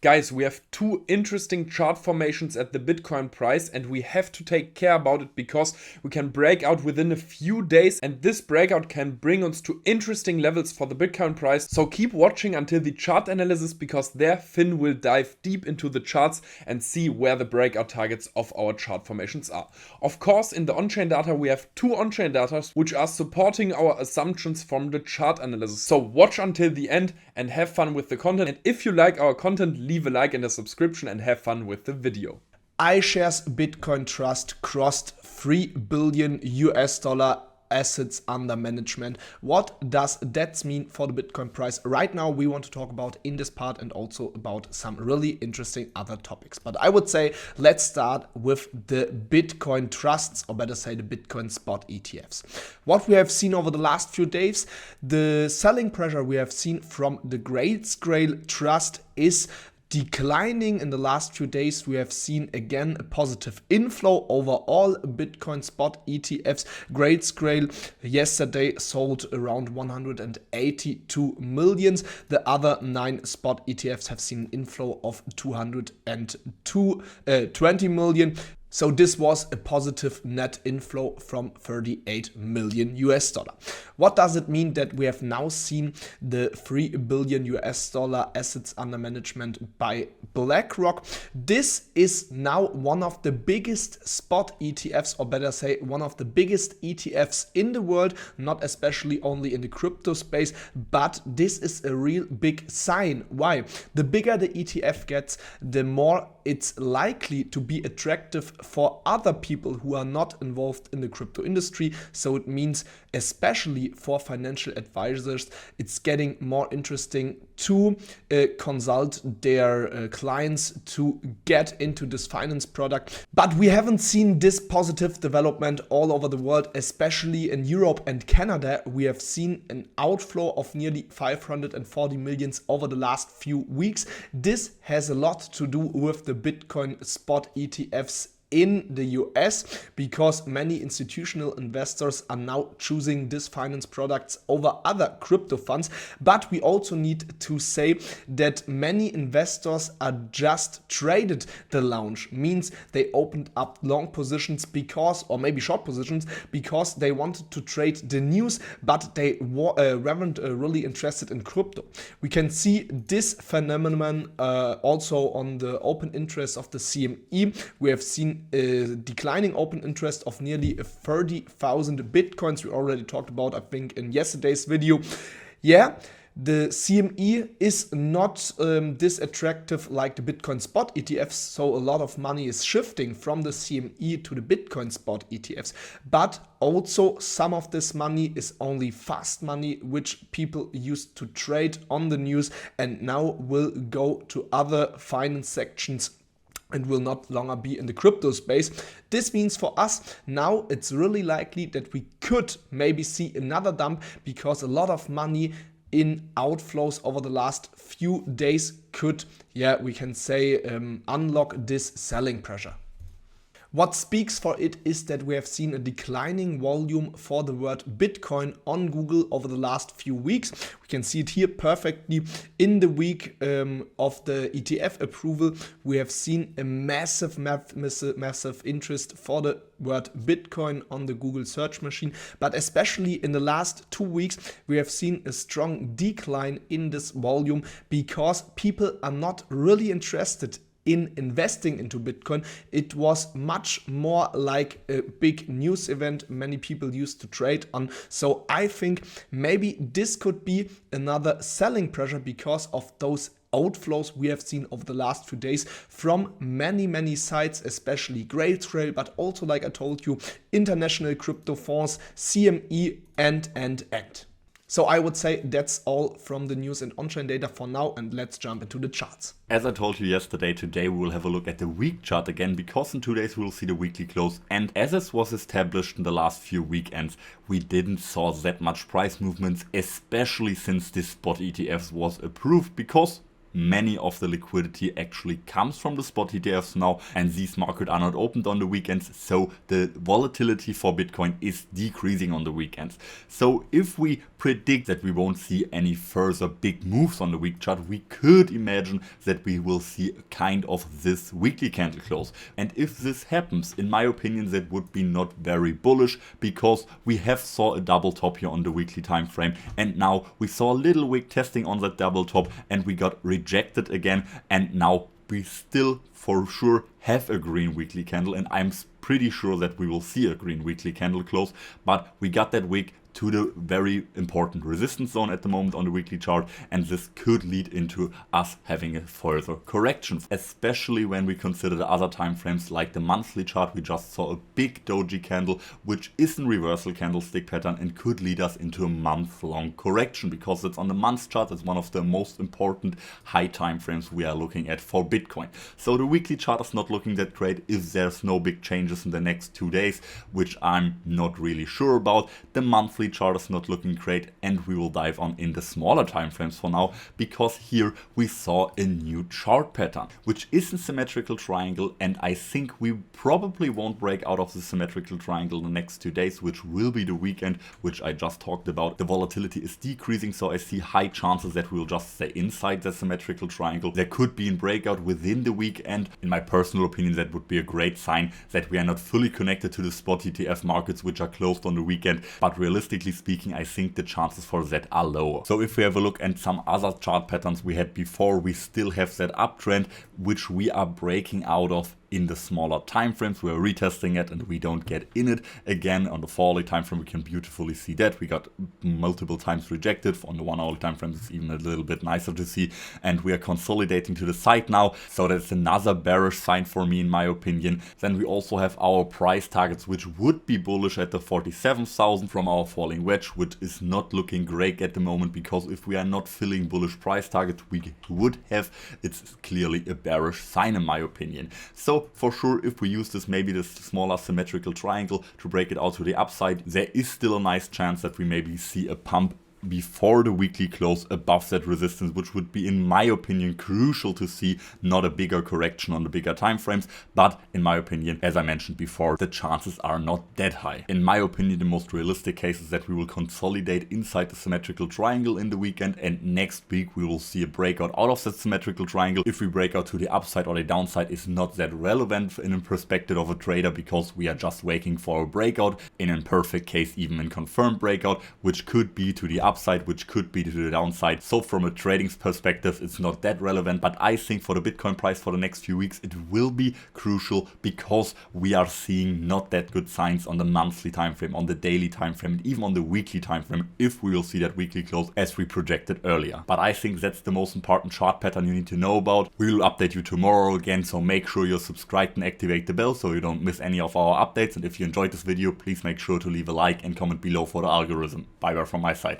Guys, we have two interesting chart formations at the Bitcoin price and we have to take care about it because we can break out within a few days and this breakout can bring us to interesting levels for the Bitcoin price. So keep watching until the chart analysis because there Finn will dive deep into the charts and see where the breakout targets of our chart formations are. Of course, in the on-chain data we have two on-chain data which are supporting our assumptions from the chart analysis. So watch until the end and have fun with the content. And if you like our content, leave a like and a subscription and have fun with the video. iShares Bitcoin Trust crossed 3 billion US dollar assets under management. What does that mean for the Bitcoin price? Right now we want to talk about in this part and also about some really interesting other topics. But I would say let's start with the Bitcoin trusts, or better say the Bitcoin spot ETFs. What we have seen over the last few days, the selling pressure we have seen from the Grayscale trust is declining. In the last few days we have seen again a positive inflow over all Bitcoin spot ETFs. Grayscale yesterday sold around 182 millions. The other 9 spot ETFs have seen an inflow of 220 million. So this was a positive net inflow from 38 million US dollar. What does it mean that we have now seen the 3 billion US dollar assets under management by BlackRock? This is now one of the biggest spot ETFs, or better say one of the biggest ETFs in the world, not especially only in the crypto space, but this is a real big sign. Why? The bigger the ETF gets, the more it's likely to be attractive for other people who are not involved in the crypto industry. So it means especially for financial advisors, it's getting more interesting to consult their clients to get into this finance product. But we haven't seen this positive development all over the world, especially in Europe and Canada. We have seen an outflow of nearly 540 millions over the last few weeks. This has a lot to do with the Bitcoin spot ETFs in the US, because many institutional investors are now choosing these finance products over other crypto funds. But we also need to say that many investors are just traded the launch, means they opened up long positions because, or maybe short positions, because they wanted to trade the news, but they weren't really interested in crypto. We can see this phenomenon also on the open interest of the CME. We have seen a declining open interest of nearly 30,000 Bitcoins. We already talked about, I think, in yesterday's video. Yeah, the CME is not this attractive like the Bitcoin spot ETFs, so a lot of money is shifting from the CME to the Bitcoin spot ETFs. But also some of this money is only fast money, which people used to trade on the news and now will go to other finance sections and will not longer be in the crypto space. This means for us now it's really likely that we could maybe see another dump, because a lot of money in outflows over the last few days could, we can say, unlock this selling pressure. What speaks for it is that we have seen a declining volume for the word Bitcoin on Google over the last few weeks. We can see it here perfectly. In the week of the ETF approval, we have seen a massive interest for the word Bitcoin on the Google search machine. But especially in the last 2 weeks, we have seen a strong decline in this volume because people are not really interested in investing into Bitcoin. It was much more like a big news event many people used to trade on. So I think maybe this could be another selling pressure because of those outflows we have seen over the last few days from many sites, especially Grayscale, but also, like I told you, international crypto funds, CME and. So I would say that's all from the news and on-chain data for now, and let's jump into the charts. As I told you yesterday, today we will have a look at the week chart again, because in 2 days we will see the weekly close. And as it was established in the last few weekends, we didn't saw that much price movements, especially since this spot ETFs was approved, because many of the liquidity actually comes from the spot ETFs now, and these markets are not opened on the weekends, so the volatility for Bitcoin is decreasing on the weekends. So if we predict that we won't see any further big moves on the week chart, we could imagine that we will see kind of this weekly candle close. And if this happens, in my opinion, that would be not very bullish, because we have saw a double top here on the weekly time frame, and now we saw a little wick testing on that double top and we got rejected again, and now we still for sure have a green weekly candle, and I'm pretty sure that we will see a green weekly candle close, but we got that wick to the very important resistance zone at the moment on the weekly chart, and this could lead into us having a further correction, especially when we consider the other time frames like the monthly chart. We just saw a big doji candle which is in reversal candlestick pattern and could lead us into a month-long correction, because it's on the month chart. It's one of the most important high time frames we are looking at for Bitcoin. So the weekly chart is not looking that great if there's no big changes in the next 2 days, which I'm not really sure about. The monthly chart is not looking great, and we will dive on in the smaller time frames for now, because here we saw a new chart pattern which is a symmetrical triangle, and I think we probably won't break out of the symmetrical triangle in the next 2 days, which will be the weekend which I just talked about. The volatility is decreasing, so I see high chances that we will just stay inside the symmetrical triangle. There could be a breakout within the weekend. In my personal opinion, that would be a great sign that we are not fully connected to the spot ETF markets which are closed on the weekend, but realistically speaking, I think the chances for that are lower. So if we have a look at some other chart patterns we had before, we still have that uptrend which we are breaking out of in the smaller time frames. We're retesting it and we don't get in it again. On the 4-hourly time frame we can beautifully see that we got multiple times rejected. On the 1-hourly time frame it's even a little bit nicer to see, and we are consolidating to the side now, so that's another bearish sign for me in my opinion. Then we also have our price targets which would be bullish at the 47,000 from our falling wedge, which is not looking great at the moment, because if we are not filling bullish price targets we would have, it's clearly a bearish sign in my opinion. So for sure, if we use this, maybe this smaller symmetrical triangle to break it out to the upside, there is still a nice chance that we maybe see a pump before the weekly close above that resistance, which would be in my opinion crucial to see, not a bigger correction on the bigger time frames. But in my opinion, as I mentioned before, the chances are not that high. In my opinion, the most realistic case is that we will consolidate inside the symmetrical triangle in the weekend, and next week we will see a breakout out of that symmetrical triangle. If we break out to the upside or the downside is not that relevant in a perspective of a trader, because we are just waiting for a breakout, in a perfect case even a confirmed breakout, which could be to the upside, which could be to the downside. So from a trading perspective it's not that relevant, but I think for the Bitcoin price for the next few weeks it will be crucial, because we are seeing not that good signs on the monthly time frame, on the daily time frame, and even on the weekly time frame, if we will see that weekly close as we projected earlier. But I think that's the most important chart pattern you need to know about. We will update you tomorrow again, so make sure you're subscribed and activate the bell so you don't miss any of our updates. And if you enjoyed this video, please make sure to leave a like and comment below for the algorithm. Bye bye from my side.